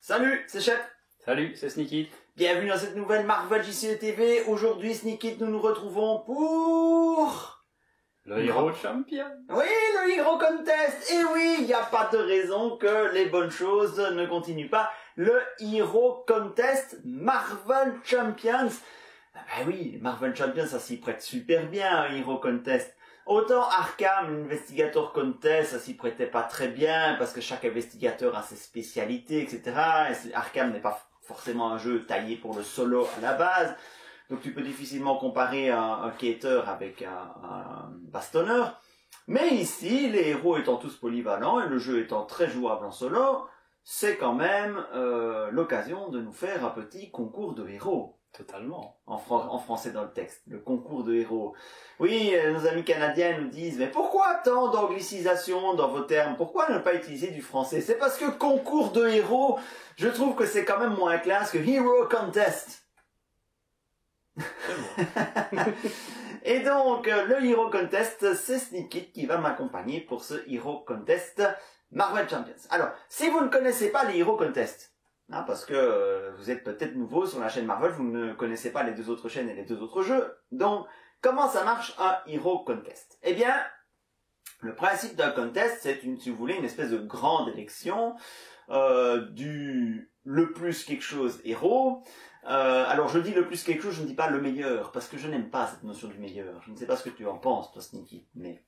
Salut, c'est Chef. Salut, c'est Sneaky. Bienvenue dans cette nouvelle Marvel JCE TV. Aujourd'hui, Sneaky, nous nous retrouvons pour... Le Hero Champion. Oui, le Hero Contest. Et oui, il n'y a pas de raison que les bonnes choses ne continuent pas. Le Hero Contest Marvel Champions. Ah ben oui, Marvel Champions, ça s'y prête super bien, un Hero Contest. Autant Arkham, l'Investigator Contest, ça s'y prêtait pas très bien, parce que chaque investigateur a ses spécialités, etc. Et Arkham n'est pas forcément un jeu taillé pour le solo à la base. Donc tu peux difficilement comparer un quêteur avec un bastonneur. Mais ici, les héros étant tous polyvalents, et le jeu étant très jouable en solo, c'est quand même l'occasion de nous faire un petit concours de héros. Totalement. En français dans le texte, le concours de héros. Oui, nos amis canadiens nous disent, mais pourquoi tant d'anglicisation dans vos termes? Pourquoi ne pas utiliser du français? C'est parce que concours de héros, je trouve que c'est quand même moins classe que Hero Contest. Et donc, le Hero Contest, c'est Sneaky qui va m'accompagner pour ce Hero Contest Marvel Champions. Alors, si vous ne connaissez pas les Hero Contest, parce que vous êtes peut-être nouveau sur la chaîne Marvel, vous ne connaissez pas les deux autres chaînes et les deux autres jeux. Donc, comment ça marche un Hero Contest? Eh bien, le principe d'un contest, c'est si vous voulez, une espèce de grande élection du le plus quelque chose héros. Alors, je dis le plus quelque chose, je ne dis pas le meilleur, parce que je n'aime pas cette notion du meilleur. Je ne sais pas ce que tu en penses, toi, Sneaky, mais...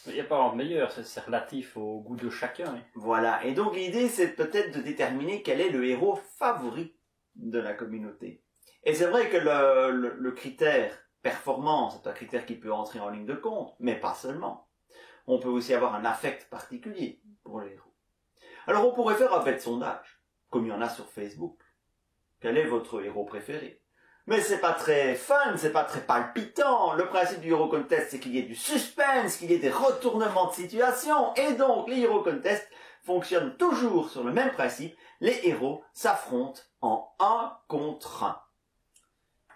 Il n'y a pas vraiment de meilleur, c'est relatif au goût de chacun. Hein. Voilà, et donc l'idée c'est peut-être de déterminer quel est le héros favori de la communauté. Et c'est vrai que le critère performance est un critère qui peut entrer en ligne de compte, mais pas seulement. On peut aussi avoir un affect particulier pour le héros. Alors on pourrait faire un fait de sondage, comme il y en a sur Facebook. Quel est votre héros préféré? Mais c'est pas très fun, c'est pas très palpitant. Le principe du Hero Contest, c'est qu'il y ait du suspense, qu'il y ait des retournements de situation. Et donc, les Hero Contest fonctionnent toujours sur le même principe. Les héros s'affrontent en 1 contre 1.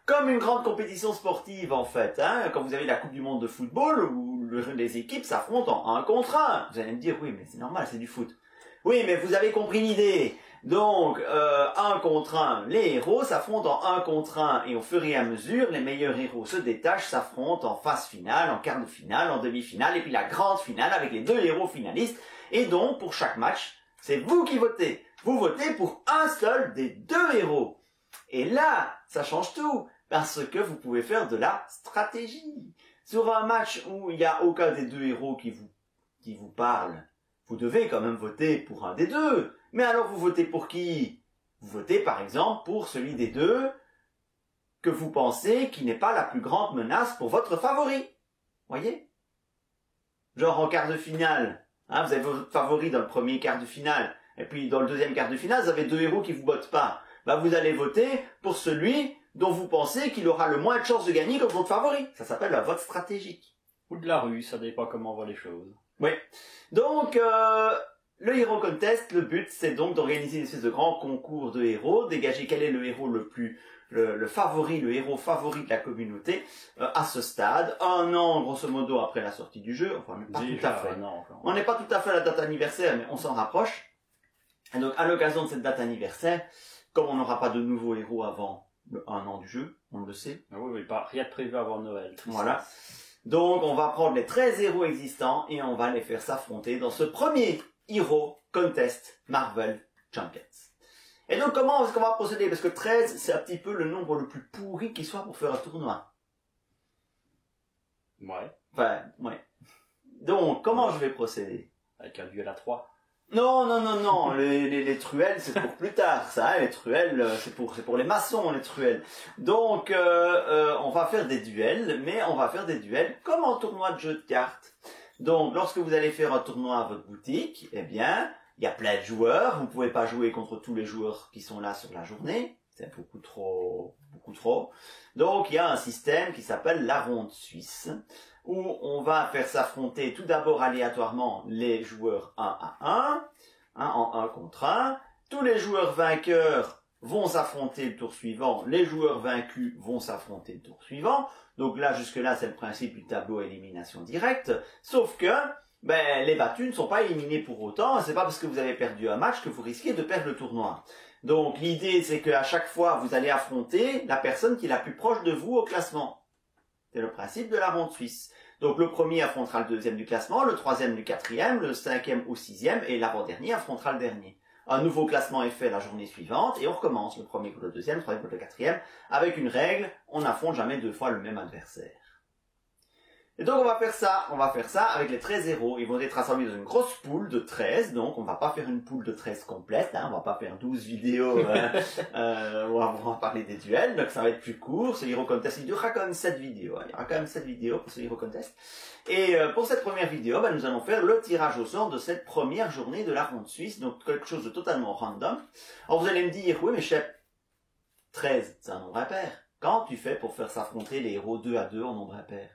Comme une grande compétition sportive, en fait. Quand vous avez la Coupe du Monde de football, où les équipes s'affrontent en 1 contre 1. Vous allez me dire, oui, mais c'est normal, c'est du foot. Oui, mais vous avez compris l'idée. Donc, 1 contre 1, les héros s'affrontent en 1 contre 1, et au fur et à mesure, les meilleurs héros se détachent, s'affrontent en phase finale, en quart de finale, en demi-finale, et puis la grande finale avec les 2 héros finalistes. Et donc, pour chaque match, c'est vous qui votez. Vous votez pour un seul des 2 héros. Et là, ça change tout, parce que vous pouvez faire de la stratégie. Sur un match où il n'y a aucun des 2 héros qui vous parle, vous devez quand même voter pour un des 2. Mais alors vous votez pour qui? Vous votez par exemple pour celui des 2 que vous pensez qui n'est pas la plus grande menace pour votre favori. Voyez? Genre en quart de finale, vous avez votre favori dans le premier quart de finale, et puis dans le deuxième quart de finale, vous avez 2 héros qui vous bottent pas. Vous allez voter pour celui dont vous pensez qu'il aura le moins de chances de gagner contre votre favori. Ça s'appelle un vote stratégique. Ou de la rue, ça dépend comment on voit les choses. Oui. Donc, le Hero Contest, le but, c'est donc d'organiser une espèce de grand concours de héros, dégager quel est le héros le favori, le héros favori de la communauté, à ce stade, 1 an, grosso modo, après la sortie du jeu, enfin, pas tout à fait. On n'est pas tout à fait à la date anniversaire, mais on s'en rapproche. Et donc, à l'occasion de cette date anniversaire, comme on n'aura pas de nouveaux héros avant le 1 an du jeu, on le sait. Ah oui, rien de prévu avant Noël. Voilà. Donc, on va prendre les 13 héros existants et on va les faire s'affronter dans ce premier Hero Contest Marvel Champions. Et donc, comment est-ce qu'on va procéder? Parce que 13, c'est un petit peu le nombre le plus pourri qui soit pour faire un tournoi. Ouais. Enfin, ouais. Donc, comment je vais procéder? Avec un duel à 3. Non. Les truelles, c'est pour plus tard, ça. Les truelles, c'est pour les maçons, les truelles. Donc, on va faire des duels, mais on va faire des duels comme en tournoi de jeu de cartes. Donc, lorsque vous allez faire un tournoi à votre boutique, eh bien, il y a plein de joueurs. Vous pouvez pas jouer contre tous les joueurs qui sont là sur la journée. C'est beaucoup trop. Donc, il y a un système qui s'appelle la ronde suisse, où on va faire s'affronter tout d'abord aléatoirement les joueurs 1 à 1, en 1 contre 1. Tous les joueurs vainqueurs vont s'affronter le tour suivant, les joueurs vaincus vont s'affronter le tour suivant. Donc là, jusque-là, c'est le principe du tableau à élimination directe. Sauf que, ben, les battus ne sont pas éliminés pour autant. C'est pas parce que vous avez perdu un match que vous risquez de perdre le tournoi. Donc l'idée, c'est qu'à chaque fois, vous allez affronter la personne qui est la plus proche de vous au classement. C'est le principe de la ronde suisse. Donc le premier affrontera le deuxième du classement, le troisième du quatrième, le cinquième ou sixième, et l'avant-dernier affrontera le dernier. Un nouveau classement est fait la journée suivante, et on recommence. Le premier contre le deuxième, le troisième contre le quatrième, avec une règle, on n'affronte jamais 2 fois le même adversaire. Et donc on va faire ça avec les 13 héros. Ils vont être rassemblés dans une grosse poule de 13, donc on va pas faire une poule de 13 complète, on va pas faire 12 vidéos où on va parler des duels, donc ça va être plus court. Ce Hero Contest, il durera quand même 7 vidéos. Il y aura quand même 7 vidéos pour ce Hero Contest. Et pour cette première vidéo, nous allons faire le tirage au sort de cette première journée de la ronde suisse, donc quelque chose de totalement random. Alors vous allez me dire, oui mais chef, 13, c'est un nombre impair. Comment tu fais pour faire s'affronter les héros 2 à 2 en nombre impair?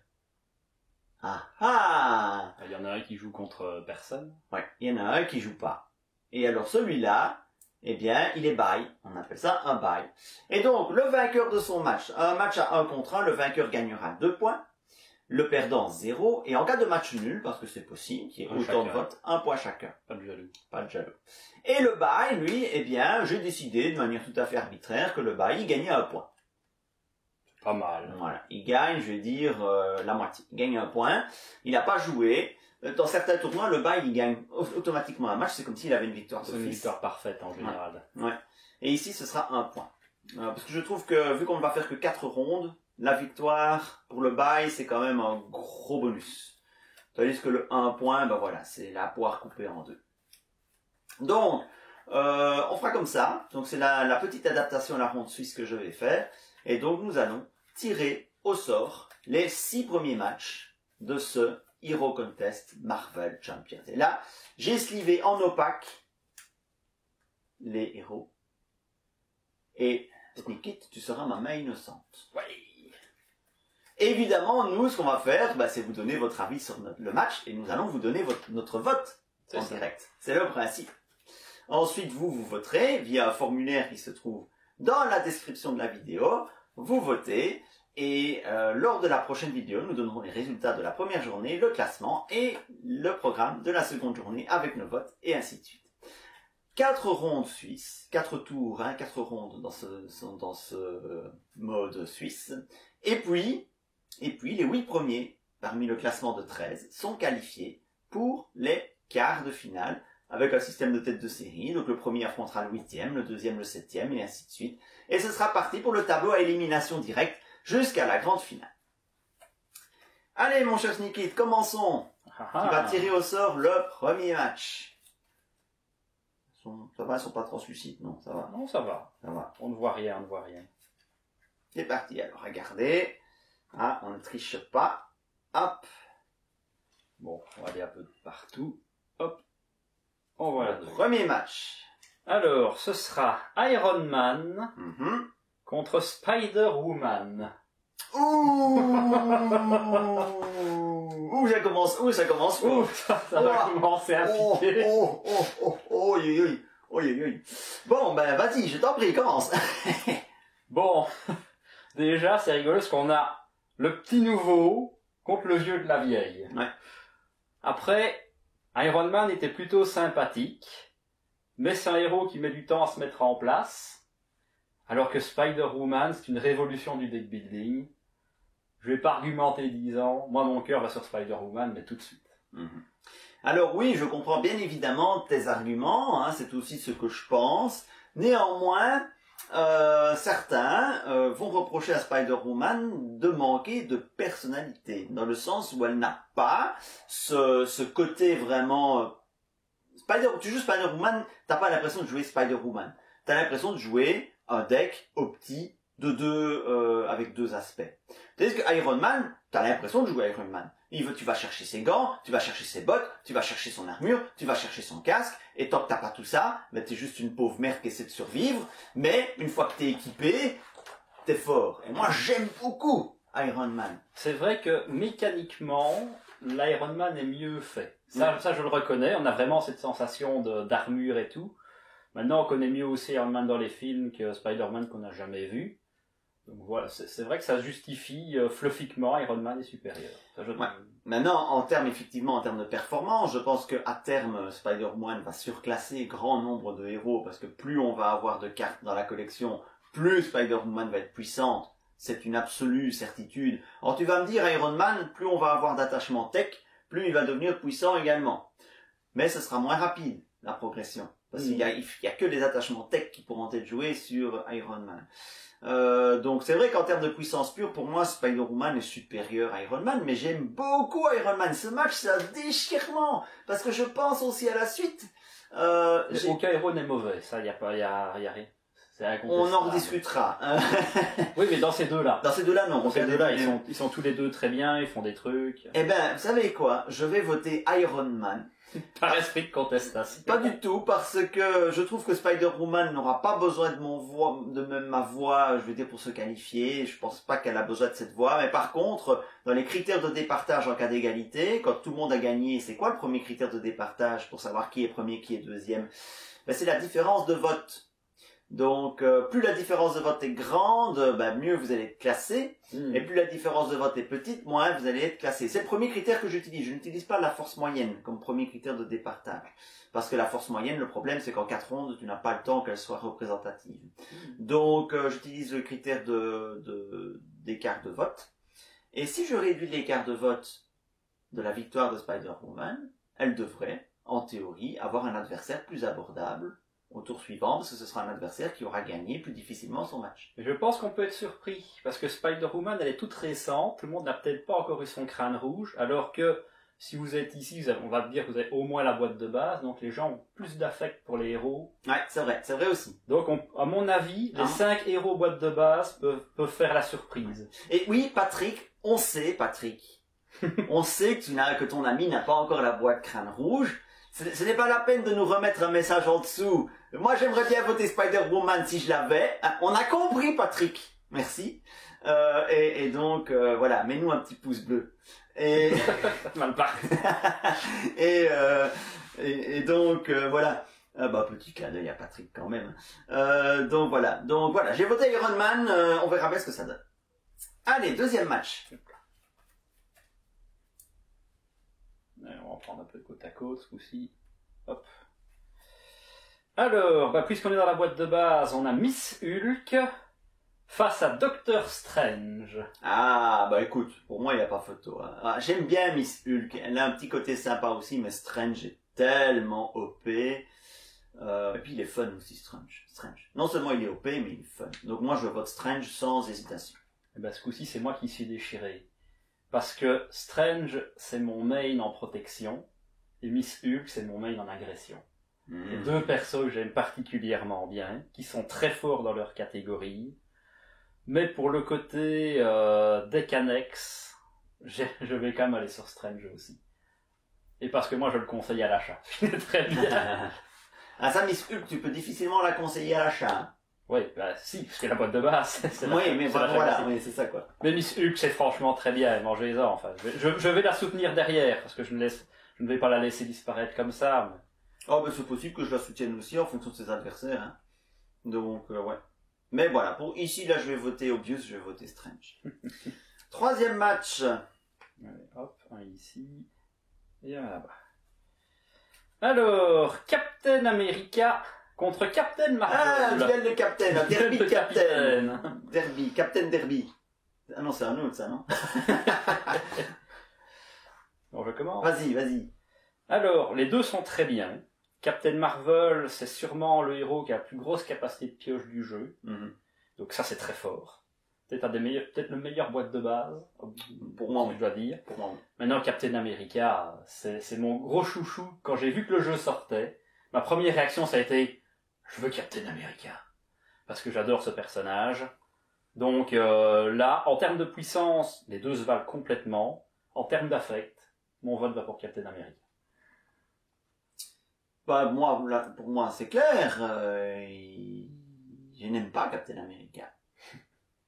Ah ah! Il y en a un qui joue contre personne. Ouais, il y en a un qui joue pas. Et alors celui-là, eh bien, il est bye. On appelle ça un bye. Et donc, le vainqueur de son match, un match à 1 contre 1, le vainqueur gagnera 2 points, le perdant 0, et en cas de match nul, parce que c'est possible, qu'il y ait autant de votes, 1 point chacun. Pas de jaloux. Pas de jaloux. Et le bye, lui, eh bien, j'ai décidé de manière tout à fait arbitraire que le bye, il gagnait 1 point. Pas mal. Voilà, il gagne, je vais dire, la moitié. Il gagne 1 point. Il n'a pas joué. Dans certains tournois, le bye, il gagne automatiquement un match. C'est comme s'il avait une victoire C'est une victoire parfaite en général. Ouais. Et ici, ce sera 1 point. Parce que je trouve que, vu qu'on ne va faire que 4 rondes, la victoire pour le bye, c'est quand même un gros bonus. Tandis que le 1 point, ben voilà, c'est la poire coupée en 2. Donc, on fera comme ça. Donc, c'est la petite adaptation à la ronde suisse que je vais faire. Et donc, nous allons tirer au sort les 6 premiers matchs de ce Hero Contest Marvel Champions. Et là, j'ai slivé en opaque les héros. Et Sneakit, tu seras ma main innocente. Oui. Évidemment, nous, ce qu'on va faire, c'est vous donner votre avis sur le match et nous allons vous donner notre vote en direct. C'est le principe. Ensuite, vous voterez via un formulaire qui se trouve dans la description de la vidéo. Vous votez et lors de la prochaine vidéo, nous donnerons les résultats de la première journée, le classement et le programme de la seconde journée avec nos votes et ainsi de suite. 4 rondes suisses, 4 tours, 4 rondes dans ce mode suisse. Et puis les 8 premiers parmi le classement de 13 sont qualifiés pour les quarts de finale avec un système de tête de série. Donc le premier affrontera le 8e, le deuxième le 7e et ainsi de suite. Et ce sera parti pour le tableau à élimination directe jusqu'à la grande finale. Allez mon cher Sneakit, commençons. Tu vas tirer au sort le premier match. Ça va, ils sont pas translucides, non, ça va. Non, ça va. Ça va. On ne voit rien, C'est parti, alors regardez. Ah, on ne triche pas. Hop. Bon, on va aller un peu de partout. Hop. On voit le premier match. Alors, ce sera Iron Man contre Spider-Woman. Ouh, ça commence fort. Ouh, ça va commencer à piquer. Bon, vas-y, je t'en prie, commence. Bon, déjà, c'est rigolo parce qu'on a le petit nouveau contre le vieux de la vieille. Ouais. Après, Iron Man était plutôt sympathique, mais c'est un héros qui met du temps à se mettre en place, alors que Spider-Woman, c'est une révolution du deck building. Je vais pas argumenter 10 ans, moi mon cœur va sur Spider-Woman, mais tout de suite. Alors oui, je comprends bien évidemment tes arguments, c'est aussi ce que je pense. Néanmoins, certains vont reprocher à Spider-Woman de manquer de personnalité, dans le sens où elle n'a pas ce côté vraiment... Tu joues Spider-Woman, t'as pas l'impression de jouer Spider-Woman. T'as l'impression de jouer un deck opti de 2 avec 2 aspects. Tandis que Iron Man, t'as l'impression de jouer Iron Man. Tu vas chercher ses gants, tu vas chercher ses bottes, tu vas chercher son armure, tu vas chercher son casque, et tant que t'as pas tout ça, t'es juste une pauvre merde qui essaie de survivre, mais une fois que t'es équipé, t'es fort. Et moi, j'aime beaucoup Iron Man. C'est vrai que mécaniquement, l'Iron Man est mieux fait. Ça, je le reconnais, on a vraiment cette sensation d'armure et tout. Maintenant, on connaît mieux aussi Iron Man dans les films que Spider-Man qu'on n'a jamais vu. Donc voilà, c'est vrai que ça justifie fluffiquement Iron Man est supérieur. Ça, Ouais. Maintenant, en termes de performance, je pense que à terme, Spider-Man va surclasser grand nombre de héros, parce que plus on va avoir de cartes dans la collection, plus Spider-Man va être puissante. C'est une absolue certitude. Alors tu vas me dire, Iron Man, plus on va avoir d'attachement tech, plus il va devenir puissant également. Mais ce sera moins rapide, la progression. Parce qu'il y a que les attachements tech qui pourront être joués sur Iron Man. Donc c'est vrai qu'en termes de puissance pure, pour moi, Spider-Man est supérieur à Iron Man, mais j'aime beaucoup Iron Man. Ce match, c'est un déchirement, parce que je pense aussi à la suite. Aucun héros n'est mauvais, ça, y a rien. C'est incontestable. On en rediscutera. Oui, mais dans ces deux-là. Dans ces deux-là, non. Dans ces deux-là, ils sont tous les deux très bien, ils font des trucs. Eh ben, vous savez quoi? Je vais voter Iron Man. Par esprit de contestation. Pas du tout, parce que je trouve que Spider-Woman n'aura pas besoin de ma voix, je veux dire, pour se qualifier. Je pense pas qu'elle a besoin de cette voix. Mais par contre, dans les critères de départage en cas d'égalité, quand tout le monde a gagné, c'est quoi le premier critère de départage pour savoir qui est premier, qui est deuxième? Ben, c'est la différence de vote. Donc, plus la différence de vote est grande, mieux vous allez être classé. Et plus la différence de vote est petite, moins vous allez être classé. C'est le premier critère que j'utilise. Je n'utilise pas la force moyenne comme premier critère de départage. Parce que la force moyenne, le problème, c'est qu'en 4 rondes, tu n'as pas le temps qu'elle soit représentative. Donc, j'utilise le critère d'écart de vote. Et si je réduis l'écart de vote de la victoire de Spider-Woman, elle devrait, en théorie, avoir un adversaire plus abordable au tour suivant, parce que ce sera un adversaire qui aura gagné plus difficilement son match. Je pense qu'on peut être surpris, parce que Spider-Woman, elle est toute récente, tout le monde n'a peut-être pas encore eu son crâne rouge, alors que si vous êtes ici, on va dire que vous avez au moins la boîte de base, donc les gens ont plus d'affect pour les héros. Ouais, c'est vrai aussi. Donc, à mon avis, les 5 héros boîte de base peuvent faire la surprise. Et oui, Patrick, on sait que ton ami n'a pas encore la boîte crâne rouge. Ce n'est pas la peine de nous remettre un message en dessous. Moi, j'aimerais bien voter Spider-Woman si je l'avais. On a compris, Patrick. Merci. Et donc, voilà, mets-nous un petit pouce bleu. Et mal parti. et donc, voilà. Petit clin d'œil à Patrick quand même. Donc voilà, j'ai voté Iron Man. On verra bien ce que ça donne. Allez, deuxième match. On va prendre un peu de côte à côte, ce coup-ci. Hop. Alors, puisqu'on est dans la boîte de base, on a Miss Hulk face à Doctor Strange. Écoute, pour moi, il n'y a pas photo. Hein. J'aime bien Miss Hulk. Elle a un petit côté sympa aussi, mais Strange est tellement OP. Et puis, il est fun aussi, Strange. Non seulement il est OP, mais il est fun. Donc moi, je vote Strange sans hésitation. Ce coup-ci, c'est moi qui suis déchiré. Parce que Strange, c'est mon main en protection, et Miss Hulk, c'est mon main en agression. C'est deux persos que j'aime particulièrement bien, qui sont très forts dans leur catégorie, mais pour le côté deck annexe, je vais quand même aller sur Strange aussi. Et parce que moi, je le conseille à l'achat. Très bien. Ça, Miss Hulk, tu peux difficilement la conseiller à l'achat. Hein. Oui, si, parce que la boîte de base, oui, c'est ça quoi. Mais Miss Hulk, c'est franchement très bien, mangez-en, enfin. Je vais la soutenir derrière, parce que je ne vais pas la laisser disparaître comme ça. Mais... c'est possible que je la soutienne aussi en fonction de ses adversaires. Hein. Donc, ouais. Mais voilà, ici, là, je vais voter Obvious, je vais voter Strange. Troisième match. Allez, hop, un ici, et un là-bas. Alors, Captain America... contre Captain Marvel. Duel de Captain, Derby de Captain. Captain Derby. Ah non, c'est un autre ça, non? Bon, je commence. Vas-y. Alors, les deux sont très bien. Captain Marvel, c'est sûrement le héros qui a la plus grosse capacité de pioche du jeu. Donc ça, c'est très fort. Peut-être le meilleur boîte de base. Pour moi, je dois dire. Pour moi. Maintenant, Captain America, c'est mon gros chouchou. Quand j'ai vu que le jeu sortait, ma première réaction, ça a été... Je veux Captain America. Parce que j'adore ce personnage. Donc là, en termes de puissance, les deux se valent complètement. En termes d'affect, mon vote va pour Captain America. Pour moi, c'est clair. Je n'aime pas Captain America.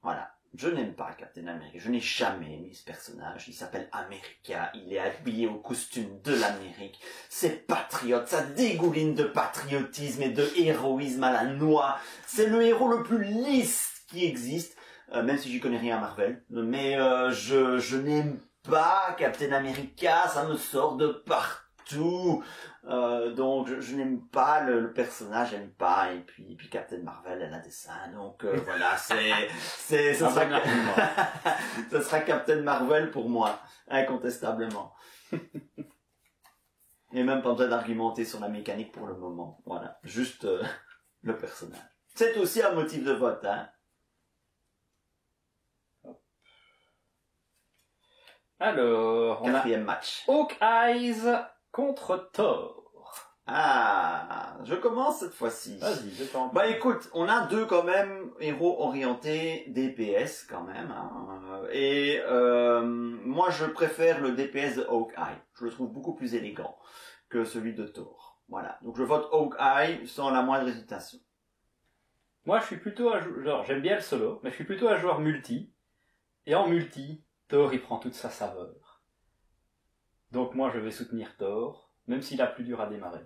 Voilà. Je n'aime pas Captain America. Je n'ai jamais aimé ce personnage. Il s'appelle America. Il est habillé au costume de l'Amérique. C'est patriote. Ça dégouline de patriotisme et de héroïsme à la noix. C'est le héros le plus lisse qui existe. même si j'y connais rien à Marvel. Mais je n'aime pas Captain America, ça me sort de partout. Donc je n'aime pas le personnage, j'aime pas. Et puis Captain Marvel, elle a des seins, donc voilà, ça sera Captain Marvel pour moi, incontestablement. Et même pas besoin d'argumenter sur la mécanique pour le moment. Voilà, juste le personnage. C'est aussi un motif de vote, hein. Alors, on a Quatrième match. Hawkeyes contre Thor. Ah, je commence cette fois-ci. Vas-y, je t'en prie. Bah écoute, on a deux quand même héros orientés DPS quand même. Hein. Et moi je préfère le DPS de Hawkeye. Je le trouve beaucoup plus élégant que celui de Thor. Voilà, donc je vote Hawkeye sans la moindre hésitation. Moi, je suis plutôt un joueur, j'aime bien le solo, mais je suis plutôt un joueur multi. Et en multi, Thor, il prend toute sa saveur. Donc moi, je vais soutenir Thor, même s'il a plus dur à démarrer.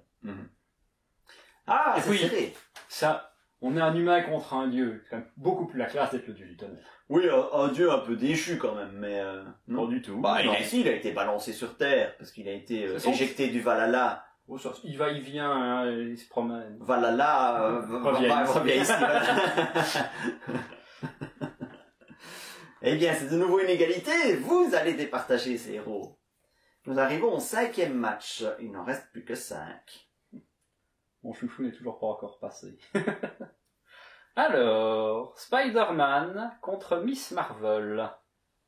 Ah, Et c'est puis, serré. ça, on est un humain contre un dieu. C'est quand même beaucoup plus la classe d'être le dieu du tonnerre. Oui, un dieu un peu déchu quand même, mais non. Pas du tout. Bah, Non. il a été balancé sur Terre, parce qu'il a été C'est son- éjecté du Valhalla. Oh, ça, il va, il vient, hein, il se promène. Valhalla, Reviens ici. ici. Eh bien, c'est de nouveau une égalité. Vous allez départager ces héros. Nous arrivons au 5e match. Il n'en reste plus que 5. Mon chouchou n'est toujours pas encore passé. Alors, Spider-Man contre Miss Marvel.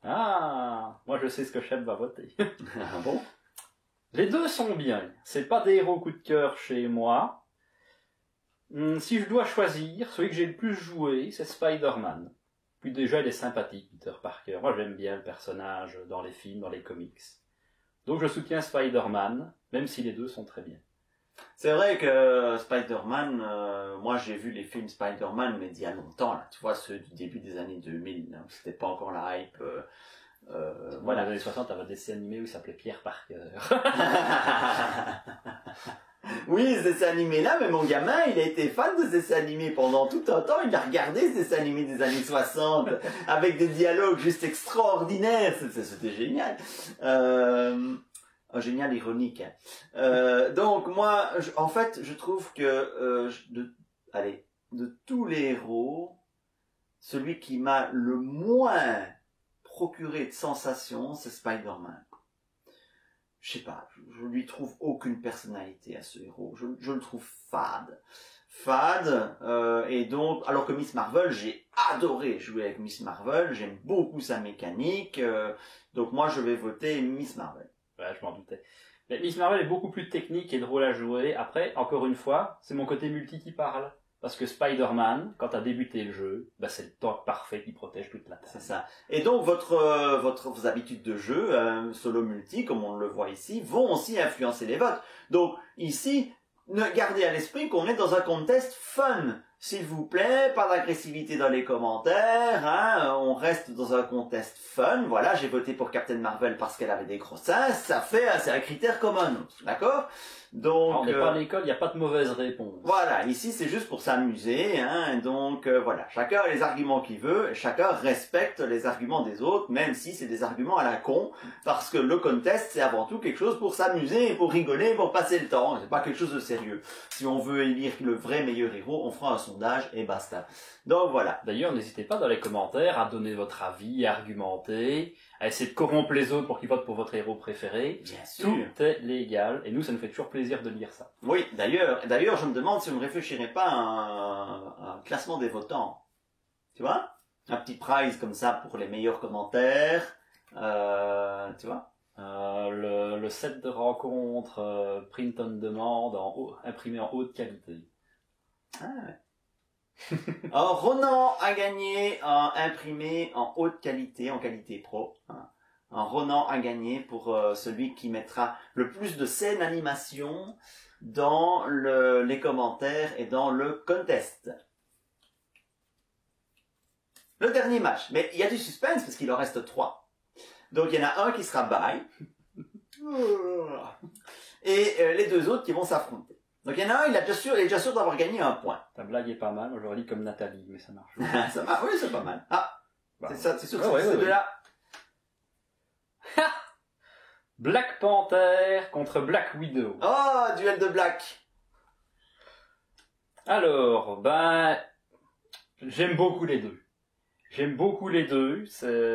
Ah, moi je sais ce que Cheb va voter. Ah bon? Les deux sont bien. C'est pas des héros coup de cœur chez moi. Si je dois choisir, celui que j'ai le plus joué, c'est Spider-Man. Puis déjà, il est sympathique, Peter Parker. Moi, j'aime bien le personnage dans les films, dans les comics. Donc je soutiens Spider-Man, même si les deux sont très bien. C'est vrai que Spider-Man, moi j'ai vu les films Spider-Man, mais d'il y a longtemps, là. Tu vois, ceux du début des années 2000, là, où c'était pas encore la hype. Voilà, Voilà. dans les années 60, t'avais un dessin animé où il s'appelait Pierre Parker. Oui, ce dessin animé-là, mais mon gamin, il a été fan de ce dessin animé pendant tout un temps. Il a regardé ce dessin animé des années 60 avec des dialogues juste extraordinaires. C'était génial. Génial, ironique. Hein. Donc moi, en fait, je trouve que de tous les héros, celui qui m'a le moins procuré de sensations, c'est Spider-Man. Je sais pas, je lui trouve aucune personnalité à ce héros. Je le trouve fade. Et donc, alors que Miss Marvel, j'ai adoré jouer avec Miss Marvel, j'aime beaucoup sa mécanique, donc moi je vais voter Miss Marvel. Ouais, je m'en doutais. Mais Miss Marvel est beaucoup plus technique et drôle à jouer. Après, encore une fois, c'est mon côté multi qui parle. Parce que Spider-Man, quand t'as débuté le jeu, bah c'est le tank parfait qui protège toute la table. C'est ça. Et donc vos habitudes de jeu, solo multi, comme on le voit ici, vont aussi influencer les votes. Donc ici, gardez à l'esprit qu'on est dans un contest fun. S'il vous plaît, pas d'agressivité dans les commentaires, hein, on reste dans un contest fun. Voilà, j'ai voté pour Captain Marvel parce qu'elle avait des gros seins, c'est un critère commun, d'accord? Donc, on n'est pas à l'école, il n'y a pas de mauvaise réponse. Voilà, ici c'est juste pour s'amuser, hein, donc voilà, chacun a les arguments qu'il veut, et chacun respecte les arguments des autres, même si c'est des arguments à la con, parce que le contest c'est avant tout quelque chose pour s'amuser, pour rigoler, pour passer le temps, c'est pas quelque chose de sérieux. Si on veut élire le vrai meilleur héros, on fera un sondage et basta. Donc voilà. D'ailleurs, n'hésitez pas dans les commentaires à donner votre avis, à argumenter, à essayer de corrompre les autres pour qu'ils votent pour votre héros préféré. Bien sûr. Tout est légal, et nous ça nous fait toujours plaisir de lire ça. Oui, d'ailleurs, je me demande si on ne réfléchirait pas à un classement des votants. Tu vois? Un petit prize comme ça pour les meilleurs commentaires. Tu vois? Le set de rencontre print on demand imprimé en haute qualité. Ah ouais. Alors, Ronan a gagné imprimé en haute qualité, en qualité pro. Hein. Un Ronan a gagné pour celui qui mettra le plus de scènes animation dans les commentaires et dans le contest. Le dernier match. Mais il y a du suspense parce qu'il en reste 3. Donc il y en a un qui sera bye. Et les deux autres qui vont s'affronter. Donc il y en a un, il est déjà sûr d'avoir gagné un point. Ta blague est pas mal, moi j'aurais dit comme Nathalie, mais ça marche. Oui, c'est pas mal. Ah, Bah, c'est ça, c'est sûr que ouais, c'est ouais, de là. Black Panther contre Black Widow. Oh, duel de Black. Alors, j'aime beaucoup les deux.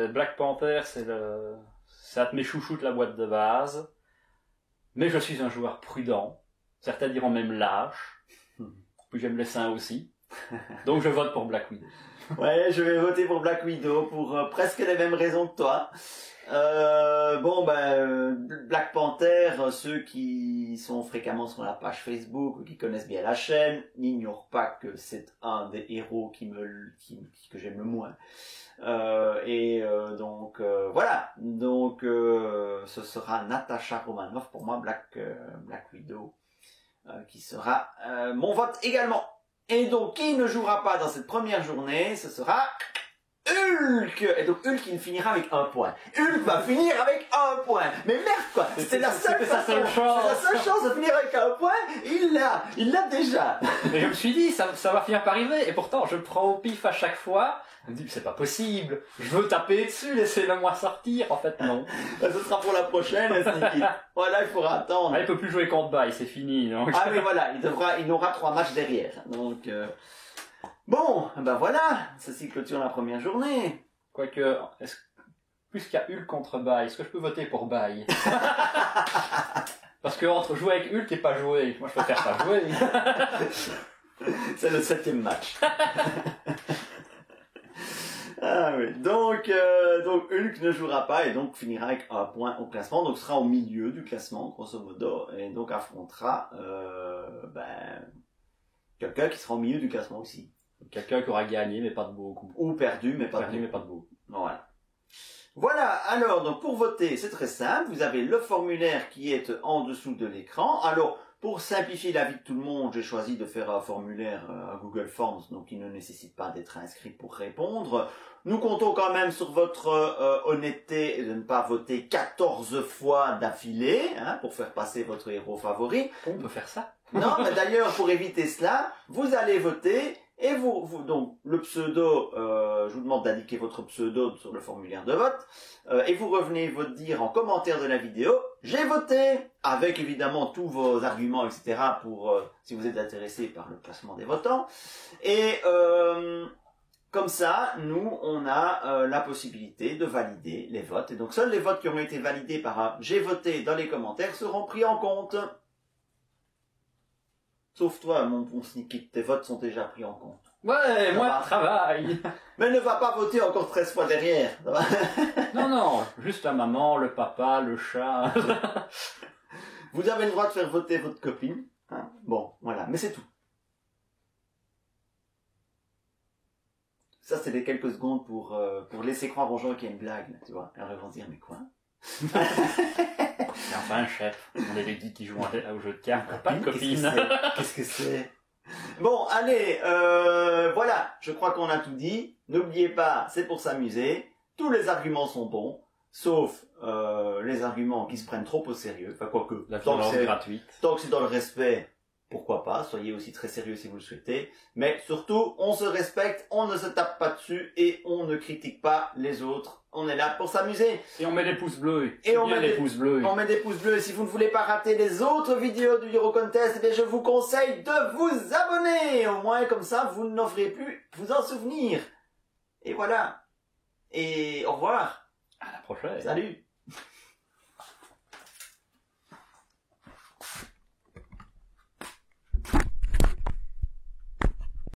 Black Panther, c'est un de mes chouchous de la boîte de base. Mais je suis un joueur prudent. Certains diront même lâche. Puis j'aime les seins aussi. Donc je vote pour Black Widow. Ouais, je vais voter pour Black Widow pour presque les mêmes raisons que toi. Black Panther, ceux qui sont fréquemment sur la page Facebook ou qui connaissent bien la chaîne, n'ignorent pas que c'est un des héros que j'aime le moins. Voilà. Donc, ce sera Natasha Romanoff pour moi, Black Widow, qui sera mon vote également. Et donc, qui ne jouera pas dans cette première journée, ce sera Hulk. Et donc Hulk, il finira avec 1 point. Hulk va finir avec 1 point. Mais merde quoi, c'était la seule chance de finir avec 1 point. Il l'a déjà. Mais je me suis dit, ça va finir par arriver. Et pourtant, je prends au pif à chaque fois. Je me dis, c'est pas possible. Je veux taper dessus, laissez-le moi sortir. En fait, non. Ce sera pour la prochaine, Sneaky. Voilà, il faudra attendre. Ah, il peut plus jouer contre Bye, c'est fini. Donc. Ah mais voilà, il aura 3 matchs derrière. Donc, bon, ben voilà, ceci clôture la première journée. Quoique, puisqu'il y a Hulk contre Bye, est-ce que je peux voter pour Bye? Parce que entre jouer avec Hulk et pas jouer, moi je préfère pas jouer. C'est le 7e match. Ah oui, donc Hulk ne jouera pas et donc finira avec 1 point au classement, donc sera au milieu du classement, grosso modo, et donc affrontera quelqu'un qui sera au milieu du classement aussi. Quelqu'un qui aura gagné, mais pas de beaucoup. Ou perdu, mais pas de beaucoup. Voilà. Voilà, alors, donc pour voter, c'est très simple. Vous avez le formulaire qui est en dessous de l'écran. Alors, pour simplifier la vie de tout le monde, j'ai choisi de faire un formulaire Google Forms, donc il ne nécessite pas d'être inscrit pour répondre. Nous comptons quand même sur votre honnêteté de ne pas voter 14 fois d'affilée, pour faire passer votre héros favori. On peut faire ça. Non, mais d'ailleurs, pour éviter cela, vous allez voter. Et vous donc, le pseudo, je vous demande d'indiquer votre pseudo sur le formulaire de vote, et vous revenez vous dire en commentaire de la vidéo, j'ai voté, avec évidemment tous vos arguments, etc., pour, si vous êtes intéressé par le classement des votants. Et, comme ça, nous, on a la possibilité de valider les votes. Et donc, seuls les votes qui ont été validés par un j'ai voté dans les commentaires seront pris en compte. Sauf toi, mon bon Sneaky, tes votes sont déjà pris en compte. Ouais, moi, travail. Mais ne va pas voter encore 13 fois derrière. Non, juste la maman, le papa, le chat. Vous avez le droit de faire voter votre copine. Hein, bon, voilà, mais c'est tout. Ça, c'est les quelques secondes pour laisser croire aux gens qu'il y a une blague, là, tu vois. Alors ils vont se dire, mais quoi? Mais enfin, chef, on avait dit qu'il jouait au jeu de cartes, pas de copine. Qu'est-ce que c'est? Bon, allez, voilà, je crois qu'on a tout dit. N'oubliez pas, c'est pour s'amuser. Tous les arguments sont bons, sauf les arguments qui se prennent trop au sérieux. Enfin, quoique, la violence gratuite. Tant que c'est dans le respect, pourquoi pas, soyez aussi très sérieux si vous le souhaitez. Mais surtout, on se respecte, on ne se tape pas dessus et on ne critique pas les autres. On est là pour s'amuser. Et on met des pouces bleus. Et on met des pouces bleus. On met des pouces bleus. Si vous ne voulez pas rater les autres vidéos du Euro Contest, eh bien, je vous conseille de vous abonner. Au moins, comme ça, vous n'offrez plus vous en souvenir. Et voilà. Et au revoir. À la prochaine. Salut.